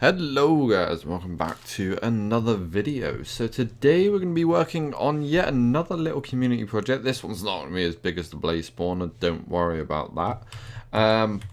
Hello guys, welcome back to another video. So today we're going to be working on yet another little community project. This one's not going to be as big as the Blaze spawner, don't worry about that.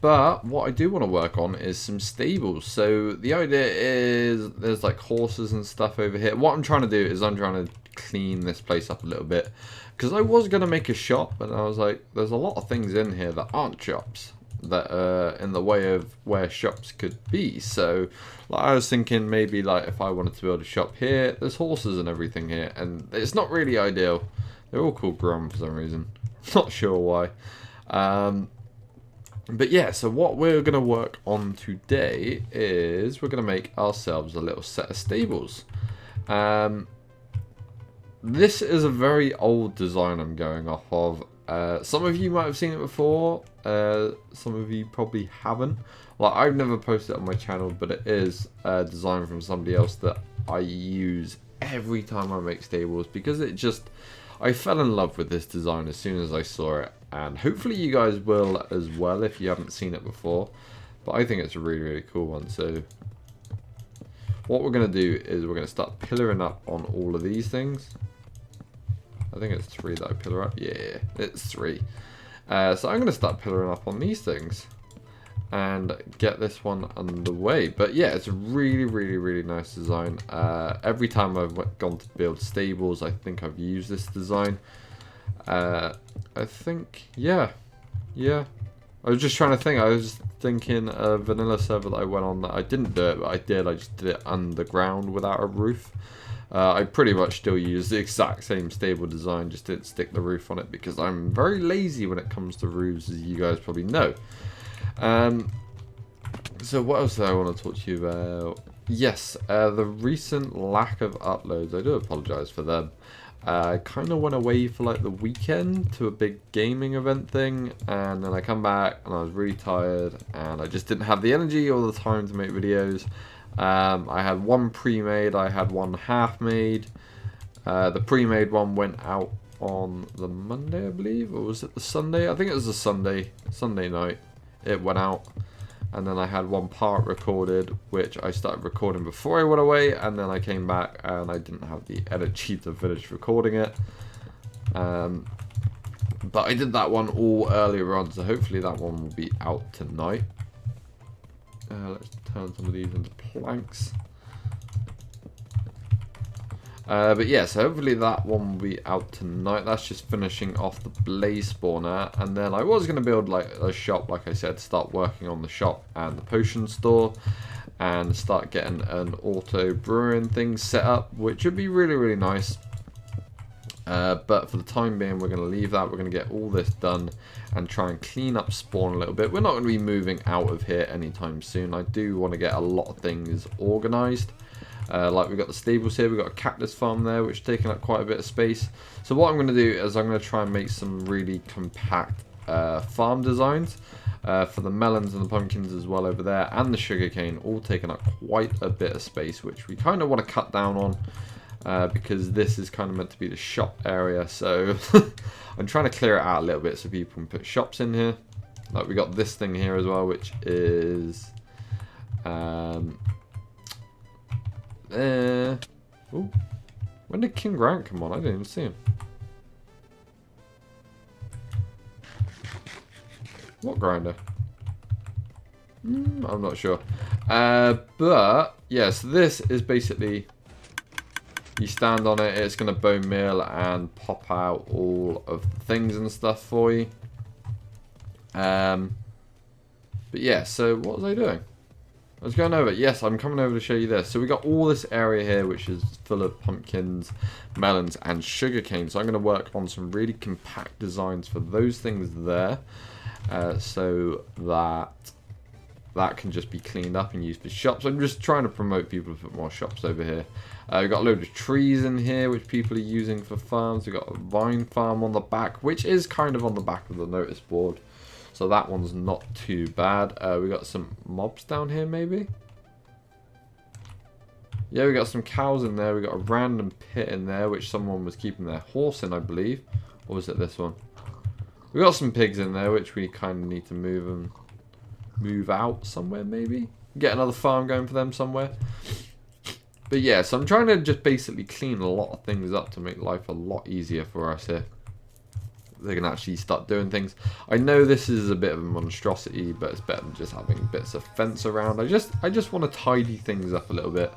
But what I do want to work on is some stables. So the idea is there's like horses and stuff over here. What I'm trying to do is I'm trying to clean this place up a little bit. Because I was going to make a shop, but I was like, there's a lot of things in here that aren't shops, that are in the way of where shops could be. So like, I was thinking maybe like if I wanted to build a shop here, there's horses and everything here, and it's not really ideal. They're all called Grum for some reason, not sure why. But yeah, so what we're going to work on today is we're going to make ourselves a little set of stables. This is a very old design I'm going off of. Some of you might have seen it before, some of you probably haven't. Like, I've never posted it on my channel, but it is a design from somebody else that I use every time I make stables, because it just, I fell in love with this design as soon as I saw it, and hopefully you guys will as well if you haven't seen it before. But I think it's a really, really cool one. So what we're going to do is we're going to start pillaring up on all of these things. I think it's 3 that I pillar up. Yeah, it's 3. So I'm going to start pillaring up on these things and get this one underway. But yeah, it's a really, really, really nice design. Every time I've gone to build stables, I think I've used this design. I think, yeah. I was just trying to think. I was just thinking a vanilla server that I went on that I didn't do it, but I did. I just did it underground without a roof. I pretty much still use the exact same stable design, just didn't stick the roof on it because I'm very lazy when it comes to roofs, as you guys probably know. So what else do I want to talk to you about? Yes, the recent lack of uploads. I do apologize for them. I kind of went away for like the weekend to a big gaming event thing, and then I come back and I was really tired and I just didn't have the energy or the time to make videos. I had one pre-made, I had one half-made. The pre-made one went out on the Monday, I believe, or was it the Sunday? I think it was the Sunday night it went out. And then I had one part recorded, which I started recording before I went away, and then I came back and I didn't have the energy to finish recording it. But I did that one all earlier on, so hopefully that one will be out tonight. Let's turn some of these into planks. But yeah, so hopefully that one will be out tonight. That's just finishing off the Blaze spawner. And then I was going to build like a shop, like I said, start working on the shop and the potion store. And start getting an auto brewing thing set up, which would be really, really nice. But for the time being, we're going to leave that. We're going to get all this done and try and clean up spawn a little bit. We're not going to be moving out of here anytime soon. I do want to get a lot of things organized. Like we've got the stables here, we've got a cactus farm there, which is taking up quite a bit of space. So what I'm going to do is I'm going to try and make some really compact farm designs for the melons and the pumpkins as well over there, and the sugarcane, all taking up quite a bit of space, which we kind of want to cut down on. Because this is kind of meant to be the shop area, so I'm trying to clear it out a little bit so people can put shops in here. Like we got this thing here as well, which is ooh, when did King Grant come on? I didn't even see him. What grinder? I'm not sure. But yes, this is basically, you stand on it, it's going to bone meal and pop out all of the things and stuff for you. But yeah, so what was I doing? I was going over. Yes, I'm coming over to show you this. So we got all this area here, which is full of pumpkins, melons, and sugarcane. So I'm going to work on some really compact designs for those things there, so that can just be cleaned up and used for shops. I'm just trying to promote people to put more shops over here. We've got a load of trees in here, which people are using for farms. We've got a vine farm on the back, which is kind of on the back of the notice board. So that one's not too bad. We got some mobs down here, maybe? Yeah, we got some cows in there. We got a random pit in there, which someone was keeping their horse in, I believe. Or was it this one? We got some pigs in there, which we kind of need to move out somewhere, maybe? get another farm going for them somewhere. But yeah, so I'm trying to just basically clean a lot of things up to make life a lot easier for us here. They can actually start doing things. I know this is a bit of a monstrosity, but it's better than just having bits of fence around. I just want to tidy things up a little bit.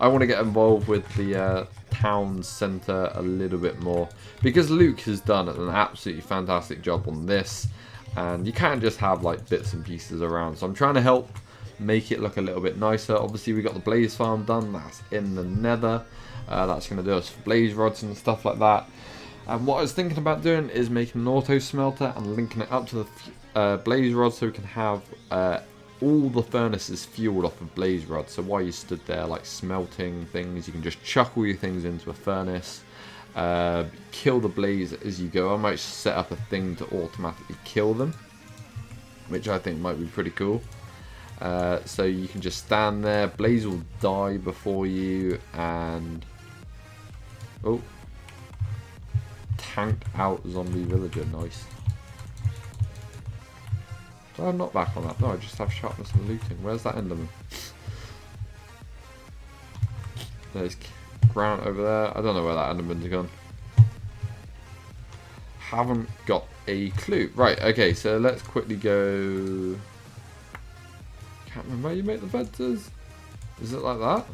I want to get involved with the town centre a little bit more, because Luke has done an absolutely fantastic job on this, and you can't just have like bits and pieces around. So I'm trying to help make it look a little bit nicer. Obviously we got the blaze farm done, that's in the nether. That's going to do us for blaze rods and stuff like that. And what I was thinking about doing is making an auto smelter and linking it up to the blaze rods, so we can have all the furnaces fueled off of blaze rods. So while you stood there like smelting things, you can just chuck all your things into a furnace, kill the blaze as you go. I might set up a thing to automatically kill them, which I think might be pretty cool. So you can just stand there, blaze will die before you, and oh, tanked out zombie villager, nice. Do I have knockback on that? No, I just have sharpness and looting. Where's that enderman? There's Grant over there. I don't know where that enderman's gone. Haven't got a clue. Right, okay, so let's quickly go. Can't remember how you make the fences. Is it like that?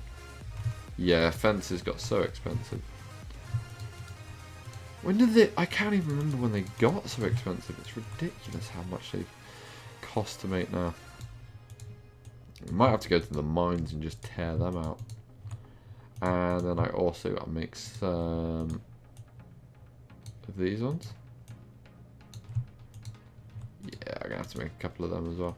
Yeah, fences got so expensive. When did they? I can't even remember when they got so expensive. It's ridiculous how much they cost to make now. I might have to go to the mines and just tear them out. And then I also got to make some of these ones. Yeah, I'm going to have to make a couple of them as well.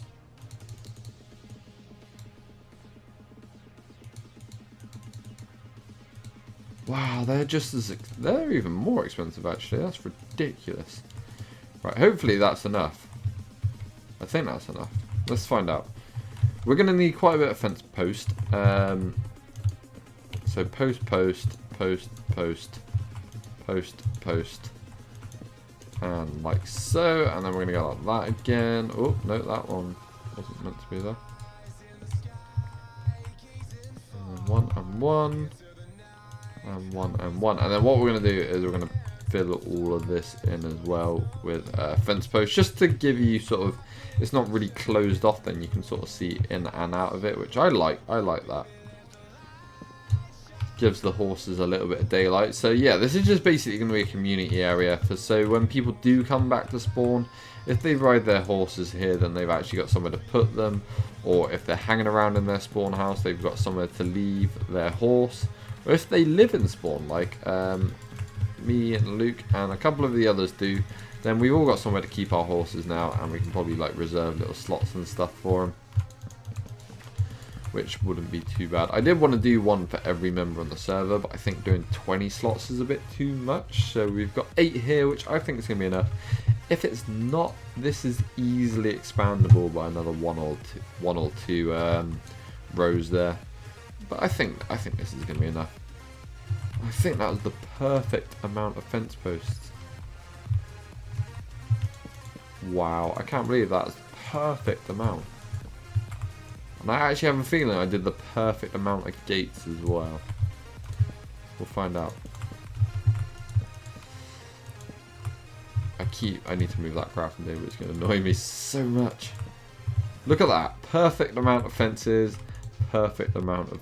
Wow, they're just as they're even more expensive actually. That's ridiculous. Right, hopefully that's enough. I think that's enough. Let's find out. We're going to need quite a bit of fence post. So post, and like so, and then we're going to go like that again. Oh no, that one wasn't meant to be there. And one and one. And one and one, and then what we're going to do is we're going to fill all of this in as well with fence posts, just to give you sort of, it's not really closed off, then you can sort of see in and out of it, which I like that. Gives the horses a little bit of daylight. So yeah, this is just basically going to be a community area for, so when people do come back to spawn, if they ride their horses here, then they've actually got somewhere to put them, or if they're hanging around in their spawn house, they've got somewhere to leave their horse. Or if they live in spawn, like me and Luke and a couple of the others do, then we've all got somewhere to keep our horses now, and we can probably like reserve little slots and stuff for them, which wouldn't be too bad. I did want to do one for every member on the server, but I think doing 20 slots is a bit too much. So we've got 8 here, which I think is going to be enough. If it's not, this is easily expandable by another one or two rows there. But I think this is going to be enough. I think that was the perfect amount of fence posts. Wow, I can't believe that's the perfect amount. And I actually have a feeling I did the perfect amount of gates as well. We'll find out. I need to move that crafting table, it's going to annoy me so much. Look at that, perfect amount of fences, perfect amount of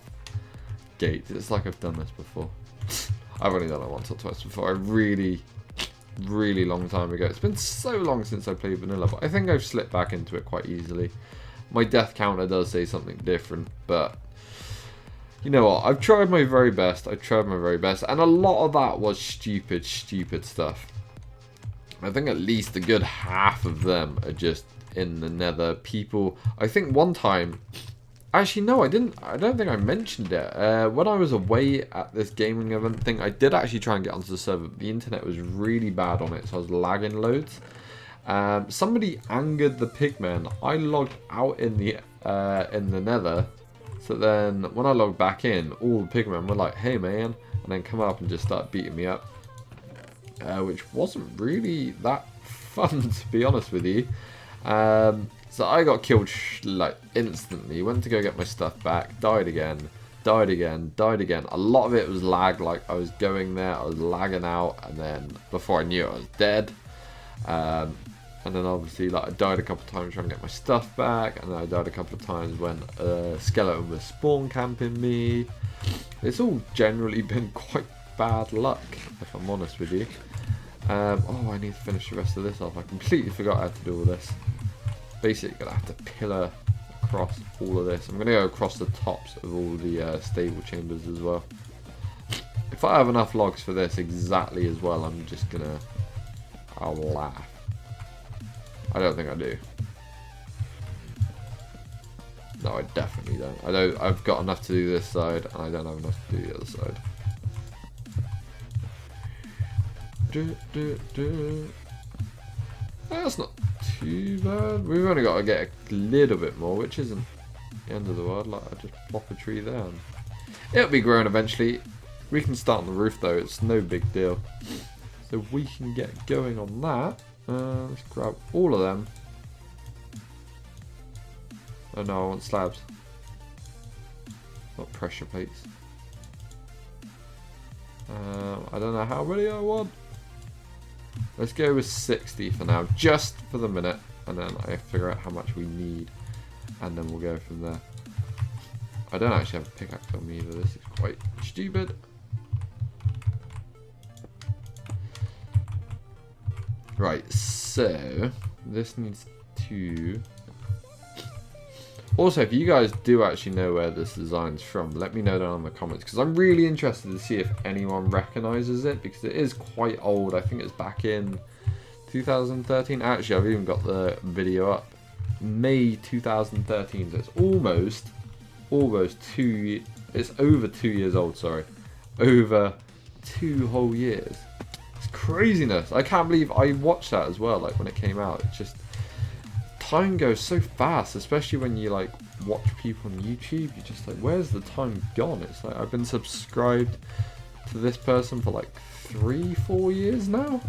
gates. It's like I've done this before. I've only done it once or twice before. A really long time ago. It's been so long since I played vanilla, but I think I've slipped back into it quite easily. My death counter does say something different, but you know what? I've tried my very best. And a lot of that was stupid stuff. I think at least a good half of them are just in the nether. People, I think one time, actually no, I don't think I mentioned it. When I was away at this gaming event thing, I did actually try and get onto the server, but the internet was really bad on it, so I was lagging loads. Somebody angered the pigmen. I logged out in the nether, so then when I logged back in, all the pigmen were like, "Hey man," and then come up and just start beating me up, which wasn't really that fun, to be honest with you. So I got killed like instantly. Went to go get my stuff back. Died again. Died again. Died again. A lot of it was lag. Like I was going there. I was lagging out. And then before I knew it, I was dead. And then obviously like I died a couple of times trying to get my stuff back. And then I died a couple of times when a skeleton was spawn camping me. It's all generally been quite bad luck, if I'm honest with you. Oh, I need to finish the rest of this off. I completely forgot how to do all this. Basically, gonna have to pillar across all of this. I'm gonna go across the tops of all the stable chambers as well. If I have enough logs for this exactly as well, I'm just gonna... I'll laugh. I don't think I do. No, I definitely don't. I've got enough to do this side, and I don't have enough to do the other side. That's not too bad. We've only got to get a little bit more, which isn't the end of the world. Like, I just plop a tree down. It'll be grown eventually. We can start on the roof though, it's no big deal. So we can get going on that. Let's grab all of them. Oh no, I want slabs. Not pressure plates. I don't know how many I want. Let's go with 60 for now, just for the minute, and then I figure out how much we need, and then we'll go from there. I don't actually have a pickaxe on me either, this is quite stupid. Right, so this needs to... Also, if you guys do actually know where this design's from, let me know down in the comments, because I'm really interested to see if anyone recognises it, because it is quite old. I think it's back in 2013. Actually, I've even got the video up. May 2013, so it's almost 2... It's over 2 years old, sorry. Over 2 whole years. It's craziness. I can't believe I watched that as well, like when it came out. It's just... Time goes so fast, especially when you like watch people on YouTube. You're just like, where's the time gone? It's like I've been subscribed to this person for like 3-4 years now,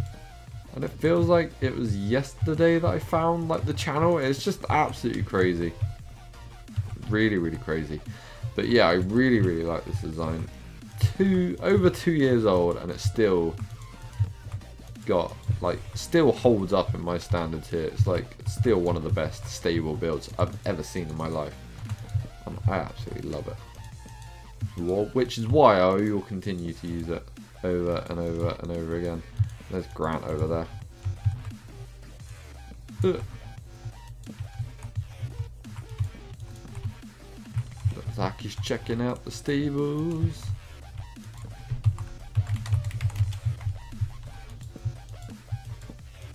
and it feels like it was yesterday that I found like the channel. It's just absolutely crazy, really crazy. But yeah, I really like this design. Over 2 years old, and it's still got like still holds up in my standards here. It's like still one of the best stable builds I've ever seen in my life, and I absolutely love it. Which is why I will continue to use it over and over and over again. There's Grant over there. Zach is checking out the stables.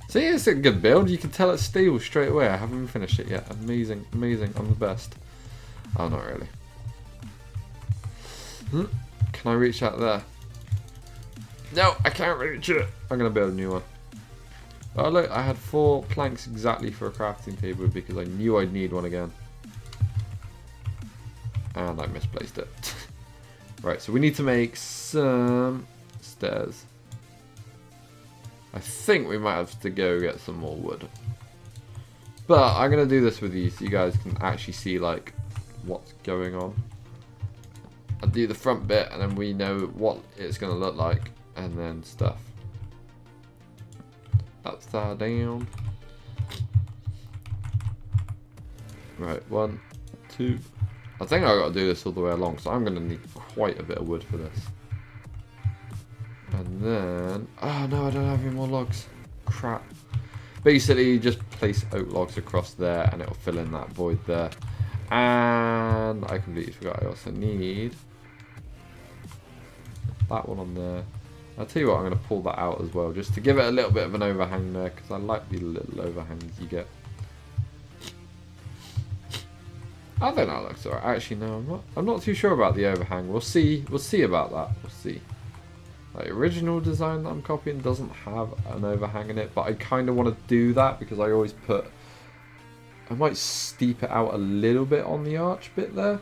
See, it's a good build. You can tell it's stable straight away. I haven't even finished it yet. Amazing, amazing. I'm the best. Oh, not really. Can I reach out there? No, I can't reach it. I'm going to build a new one. Oh, look, I had 4 planks exactly for a crafting table because I knew I'd need one again. And I misplaced it. Right, so we need to make some stairs. I think we might have to go get some more wood. But I'm going to do this with you so you guys can actually see like what's going on. I'll do the front bit and then we know what it's going to look like and then stuff. Upside down. Right, 1, 2. I think I've got to do this all the way along, so I'm going to need quite a bit of wood for this. And then... Oh no, I don't have any more logs. Crap. Basically, just place oak logs across there and it'll fill in that void there. And I completely forgot I also need that one on there. I'll tell you what, I'm going to pull that out as well, just to give it a little bit of an overhang there, because I like the little overhangs you get. I think that looks alright. Actually, no, I'm not too sure about the overhang. We'll see about that. We'll see. The original design that I'm copying doesn't have an overhang in it, but I kind of want to do that because I always I might steep it out a little bit on the arch bit there.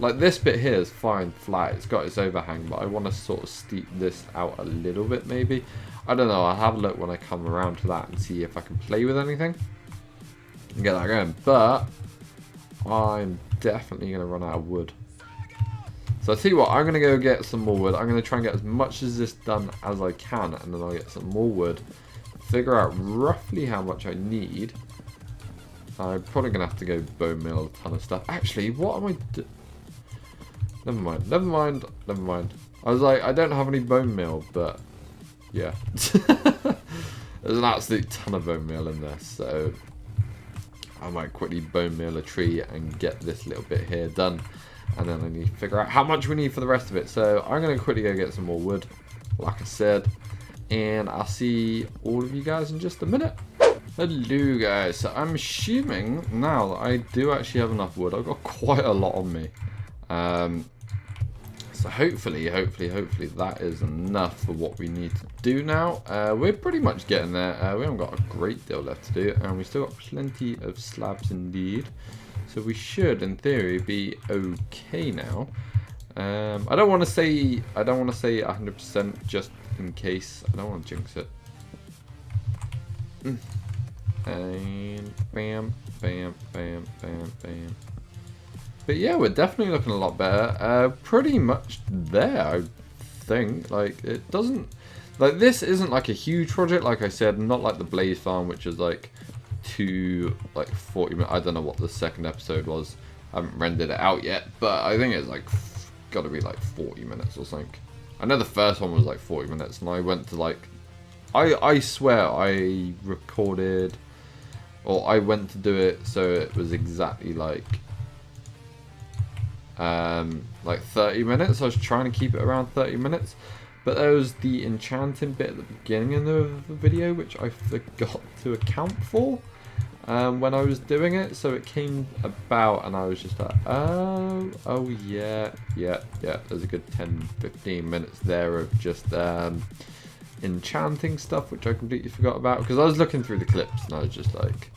Like this bit here is fine, flat, it's got its overhang, but I want to sort of steep this out a little bit maybe. I don't know, I'll have a look when I come around to that and see if I can play with anything. and get that going. But I'm definitely going to run out of wood. So I'll tell you what, I'm going to go get some more wood. I'm going to try and get as much of this done as I can, and then I'll get some more wood. Figure out roughly how much I need. I'm probably going to have to go bone meal a ton of stuff. Actually, what am I doing? Never mind, never mind, never mind. I was like, I don't have any bone meal, but yeah. There's an absolute ton of bone meal in there, so I might quickly bone meal a tree and get this little bit here done. And then I need to figure out how much we need for the rest of it. So I'm going to quickly go get some more wood, like I said. And I'll see all of you guys in just a minute. Hello guys, so I'm assuming now that I do actually have enough wood. I've got quite a lot on me. So hopefully that is enough for what we need to do now. We're pretty much getting there. We haven't got a great deal left to do, and we still got plenty of slabs indeed. So we should, in theory, be okay now. I don't want to say 100% just in case. I don't want to jinx it. And bam, bam, bam, bam, bam. But yeah, we're definitely looking a lot better. Pretty much there, I think. Like, it doesn't... Like, this isn't like a huge project, like I said. Not like the Blaze Farm, which is like 40 minutes. I don't know what the second episode was. I haven't rendered it out yet. But I think it's like, got to be like 40 minutes or something. I know the first one was like 40 minutes. And I went to like... I swear I recorded... Or I went to do it so it was exactly like 30 minutes. I was trying to keep it around 30 minutes, but there was the enchanting bit at the beginning of the video which I forgot to account for when I was doing it, so it came about and I was just like, oh yeah, there's a good 10-15 minutes there of just enchanting stuff which I completely forgot about, because I was looking through the clips and I was just like,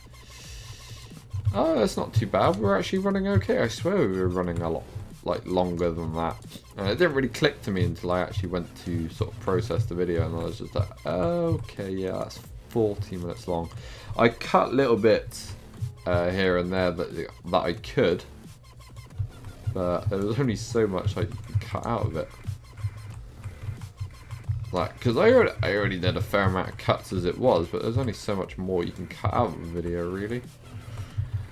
oh, that's not too bad. We're actually running okay. I swear we were running a lot like longer than that. And it didn't really click to me until I actually went to sort of process the video, and I was just like, okay, yeah, that's 40 minutes long. I cut little bits here and there that I could, but there was only so much I could cut out of it. Like, because I already did a fair amount of cuts as it was, but there's only so much more you can cut out of a video, really.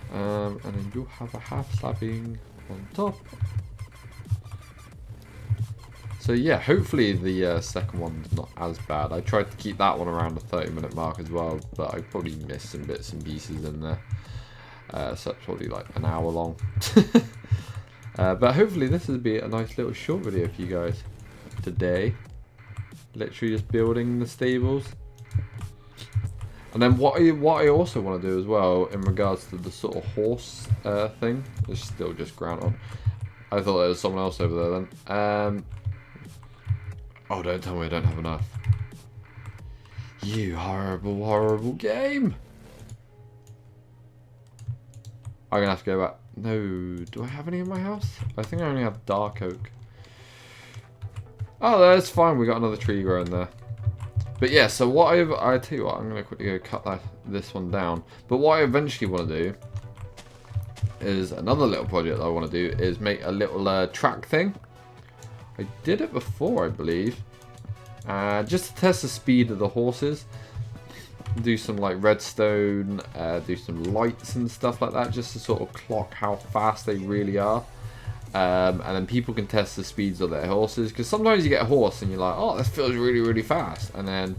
And then you have a half slabbing on top. So yeah, hopefully the second one's not as bad. I tried to keep that one around the 30-minute mark as well, but I probably missed some bits and pieces in there. So it's probably like an hour long. But hopefully this will be a nice little short video for you guys today. Literally just building the stables. And then what I also want to do as well in regards to the sort of horse thing, is still just ground on. I thought there was someone else over there then. Oh, don't tell me I don't have enough. You horrible, horrible game. I'm gonna have to go back. No, do I have any in my house? I think I only have dark oak. Oh, that's fine. We got another tree growing there. But yeah, so what I tell you what, I'm gonna quickly go cut this one down. But what I eventually want to do is another little project that I want to do is make a little track thing. I did it before, I believe, just to test the speed of the horses. Do some like redstone, do some lights and stuff like that, just to sort of clock how fast they really are. And then people can test the speeds of their horses, because sometimes you get a horse and you're like, oh, this feels really, really fast, and then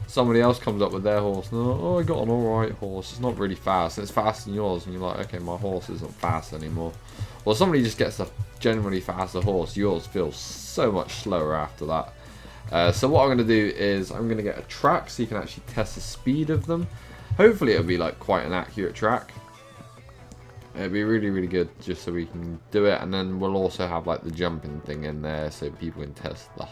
somebody else comes up with their horse and oh, I got an alright horse, it's not really fast, it's faster than yours, and you're like, okay, my horse isn't fast anymore. Or somebody just gets a generally faster horse, yours feels so much slower after that. So what I'm going to do is I'm going to get a track so you can actually test the speed of them. Hopefully it'll be like quite an accurate track. It'd be really, really good just so we can do it, and then we'll also have like the jumping thing in there so people can test the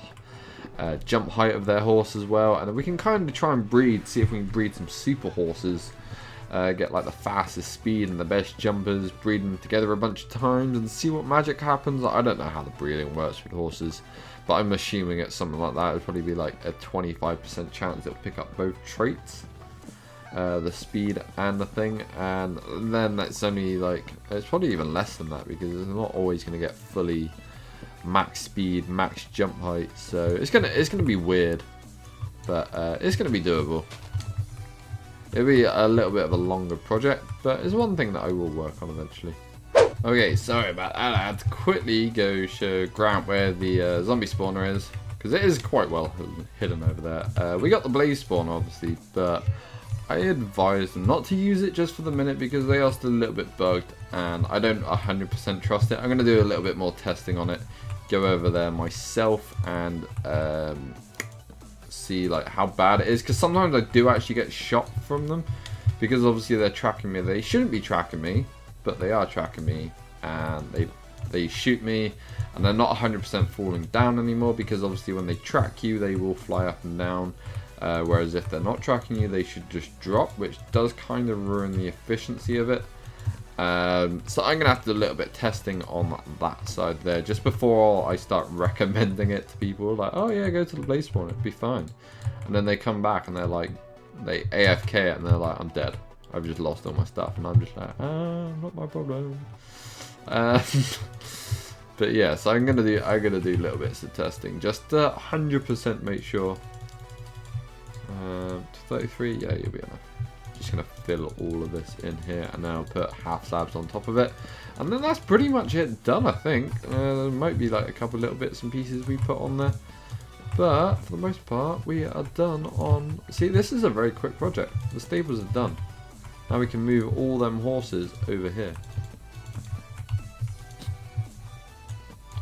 jump height of their horse as well, and then we can kind of try and breed, see if we can breed some super horses, get like the fastest speed and the best jumpers, breed them together a bunch of times and see what magic happens. I don't know how the breeding works with horses, but I'm assuming it's something like that. It would probably be like a 25% chance it'll pick up both traits. the speed and the thing, and then it's only like, it's probably even less than that because it's not always going to get fully max speed, max jump height, so it's gonna be weird, but it's gonna be doable. It'll be a little bit of a longer project, but it's one thing that I will work on eventually. Okay, sorry about that. I had to quickly go show Grant where the zombie spawner is, because it is quite well hidden over there. We got the blaze spawner obviously, but I advised them not to use it just for the minute because they are still a little bit bugged and I don't 100% trust it. I'm going to do a little bit more testing on it, go over there myself and see like how bad it is, because sometimes I do actually get shot from them because obviously they're tracking me. They shouldn't be tracking me, but they are tracking me, and they shoot me and they're not 100% falling down anymore because obviously when they track you they will fly up and down. Whereas if they're not tracking you, they should just drop, which does kind of ruin the efficiency of it. So I'm going to have to do a little bit of testing on that side there, just before I start recommending it to people. Like, oh yeah, go to the blaze spawn, it'll be fine. And then they come back and they're like, they AFK it and they're like, I'm dead. I've just lost all my stuff. And I'm just like, not my problem. But yeah, so I'm gonna do little bits of testing, just to 100% make sure. 33, yeah, you'll be enough. Just gonna fill all of this in here, and then I'll put half slabs on top of it, and then that's pretty much it done. I think there might be like a couple little bits and pieces we put on there, but for the most part we are done on. See, this is a very quick project. The stables are done. Now we can move all them horses over here.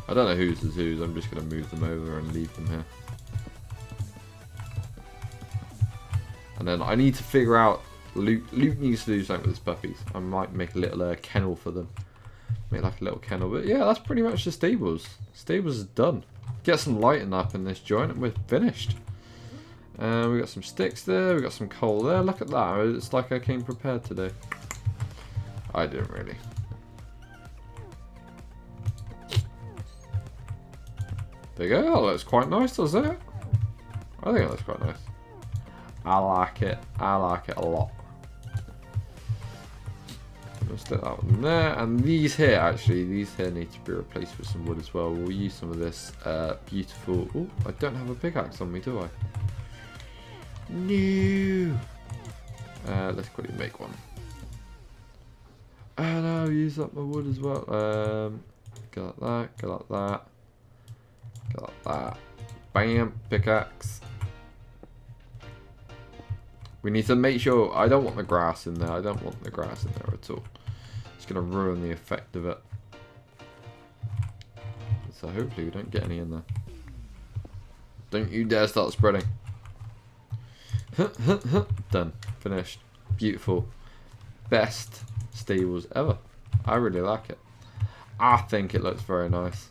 I don't know whose is whose. I'm just gonna move them over and leave them here. And then I need to figure out, Luke needs to do something with his puppies. I might make a little kennel for them. Make like a little kennel. But yeah, that's pretty much the stables. Stables is done. Get some lighting up in this joint and we're finished. We got some sticks there, we got some coal there. Look at that. It's like I came prepared today. I didn't really. There you go. That looks quite nice, doesn't it? I think it looks quite nice. I like it. I like it a lot. I'll stick that one there. And these here, actually, these here need to be replaced with some wood as well. We'll use some of this beautiful... Oh, I don't have a pickaxe on me, do I? No. Let's quickly make one. And I'll use up my wood as well. Go like that, go like that. Go like that. Bam, pickaxe. We need to make sure, I don't want the grass in there, I don't want the grass in there at all. It's going to ruin the effect of it. So hopefully we don't get any in there. Don't you dare start spreading. Done. Finished. Beautiful. Best stables ever. I really like it. I think it looks very nice.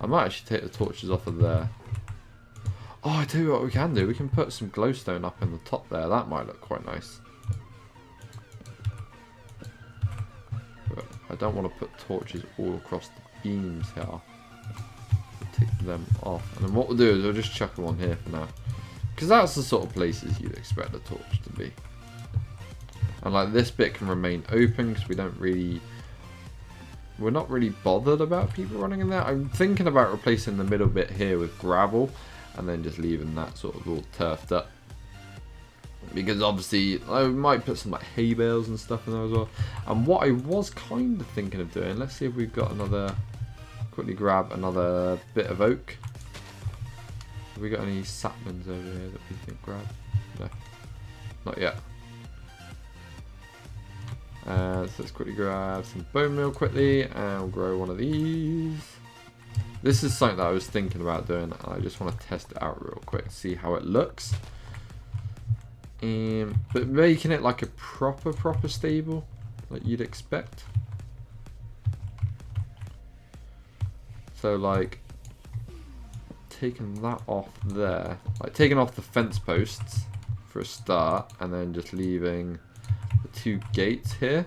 I might actually take the torches off of there. Oh, I tell you what we can do. We can put some glowstone up in the top there. That might look quite nice. But I don't want to put torches all across the beams here. Take them off. And then what we'll do is we'll just chuck them on here for now. Because that's the sort of places you'd expect a torch to be. And like this bit can remain open because we don't really... We're not really bothered about people running in there. I'm thinking about replacing the middle bit here with gravel. And then just leaving that sort of all turfed up. Because obviously, I might put some like hay bales and stuff in there as well. And what I was kind of thinking of doing, let's see if we've got another, quickly grab another bit of oak. Have we got any saplings over here that we can grab? No, not yet. So let's quickly grab some bone meal quickly and we'll grow one of these. This is something that I was thinking about doing, and I just want to test it out real quick, see how it looks. But making it like a proper stable, like you'd expect. So like, taking that off there, like taking off the fence posts for a start, and then just leaving the two gates here.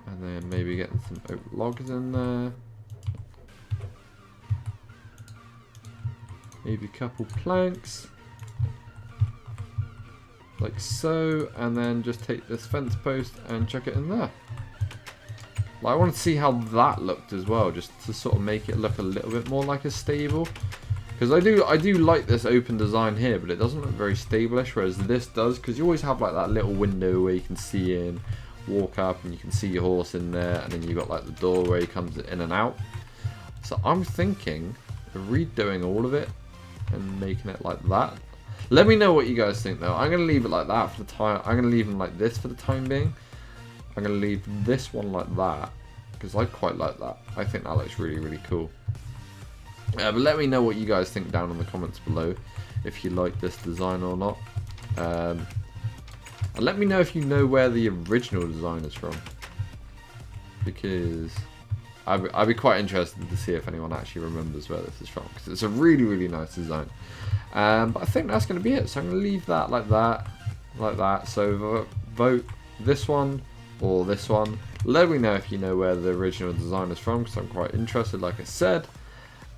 And then maybe getting some oak logs in there. Maybe a couple planks. like so, and then just take this fence post and chuck it in there. Like, I want to see how that looked as well, just to sort of make it look a little bit more like a stable. Because I do like this open design here, but it doesn't look very stable-ish, whereas this does, because you always have like that little window where you can see in, walk up, and you can see your horse in there, and then you've got like the door where he comes in and out. So I'm thinking of redoing all of it and making it like that. Let me know what you guys think though. I'm going to leave it like that for the time. I'm going to leave them like this for the time being. I'm going to leave this one like that because I quite like that. I think that looks really, really cool. But let me know what you guys think down in the comments below, if you like this design or not. And let me know if you know where the original design is from, because I'd be quite interested to see if anyone actually remembers where this is from, because it's a really, really nice design. But I think that's going to be it. So I'm going to leave that like that, like that. So vote this one or this one. Let me know if you know where the original design is from, because I'm quite interested, like I said.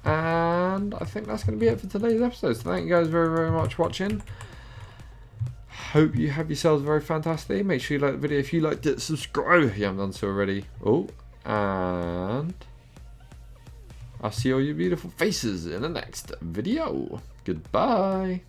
And I think that's going to be it for today's episode. So thank you guys very, very much for watching. Hope you have yourselves a very fantastic day. Make sure you like the video. If you liked it, subscribe if you haven't done so already. Oh, and I'll see all your beautiful faces in the next video. Goodbye.